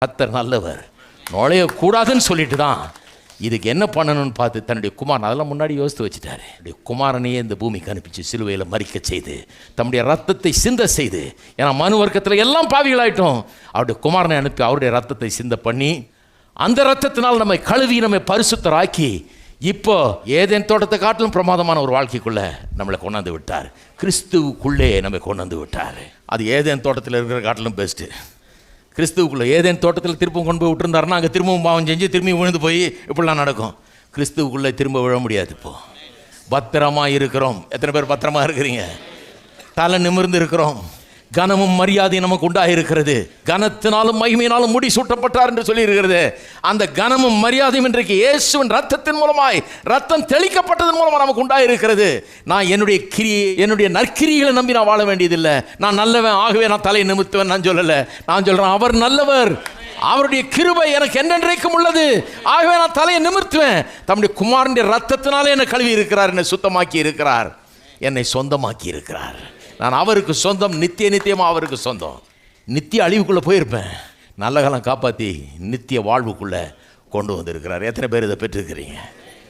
கர்த்தர் நல்லவர், நுழையக்கூடாதுன்னு சொல்லிட்டு தான் இதுக்கு என்ன பண்ணணும்னு பார்த்து தன்னுடைய குமாரன் அதெல்லாம் முன்னாடி யோசித்து வச்சுட்டாரு. குமாரனையே இந்த பூமிக்கு அனுப்பிச்சு சிலுவையில் மரிக்க செய்து தம்முடைய ரத்தத்தை சிந்த செய்து, ஏன்னா மனு வர்க்கத்தில் எல்லாம் பாவிகளாயிட்டோம், அவருடைய குமாரனை அனுப்பி அவருடைய ரத்தத்தை சிந்த பண்ணி அந்த ரத்தத்தினால் நம்மை கழுவி நம்மை பரிசுத்தராக்கி இப்போ ஏதேன் தோட்டத்தை காட்டிலும் பிரமாதமான ஒரு வாழ்க்கைக்குள்ள நம்மளை கொண்டாந்து விட்டார். கிறிஸ்துவுக்குள்ளே நம்மை கொண்டாந்து விட்டார். அது ஏதேன் தோட்டத்தில் இருக்கிற காட்டிலும் பெஸ்ட்டு. கிறிஸ்துவுக்குள்ளே ஏதேன் தோட்டத்தில் திரும்பவும் கொண்டு போய் விட்டுருந்தாருன்னா அங்கே திரும்பவும் பாவம் செஞ்சு திரும்பி விழுந்து போய் இப்படிலாம் நடக்கும். கிறிஸ்துவுக்குள்ளே திரும்ப விழ முடியாது. இப்போது பத்திரமா இருக்கிறோம். எத்தனை பேர் பத்திரமா இருக்கிறீங்க? தலை நிமிர்ந்து இருக்கிறோம். கனமும் மரியாதை நமக்கு உண்டாயிருக்கிறது. கனத்தினாலும் மகிமையினாலும் முடி சூட்டப்பட்டார் என்று சொல்லி இருக்கிறது. அந்த கனமும் மரியாதையும் இன்றைக்கு இயேசுவின் ரத்தத்தின் மூலமாய், ரத்தம் தெளிக்கப்பட்டதன் மூலமாக நமக்கு உண்டாயிருக்கிறது. நான் என்னுடைய நற்கிரிகளை நம்பி நான் வாழ வேண்டியதில்லை. நான் நல்லவன் ஆகவே நான் தலையை நிமித்துவேன் நான் சொல்லலை. நான் சொல்கிறேன், அவர் நல்லவர், அவருடைய கிருபை எனக்கு என்றென்றைக்கும் உள்ளது, ஆகவே நான் தலையை நிமிர்த்துவேன். தம்முடைய குமாரனுடைய ரத்தத்தினாலே என்னை கழுவி இருக்கிறார், என்னை சுத்தமாக்கி இருக்கிறார், என்னை சொந்தமாக்கி இருக்கிறார். நான் அவருக்கு சொந்தம், நித்தியமாக அவருக்கு சொந்தம். நித்திய அழிவுக்குள்ளே போயிருப்பேன், நல்ல காலம் காப்பாற்றி நித்திய வாழ்வுக்குள்ளே கொண்டு வந்திருக்கிறார். எத்தனை பேர் இதை பெற்றிருக்கிறீங்க?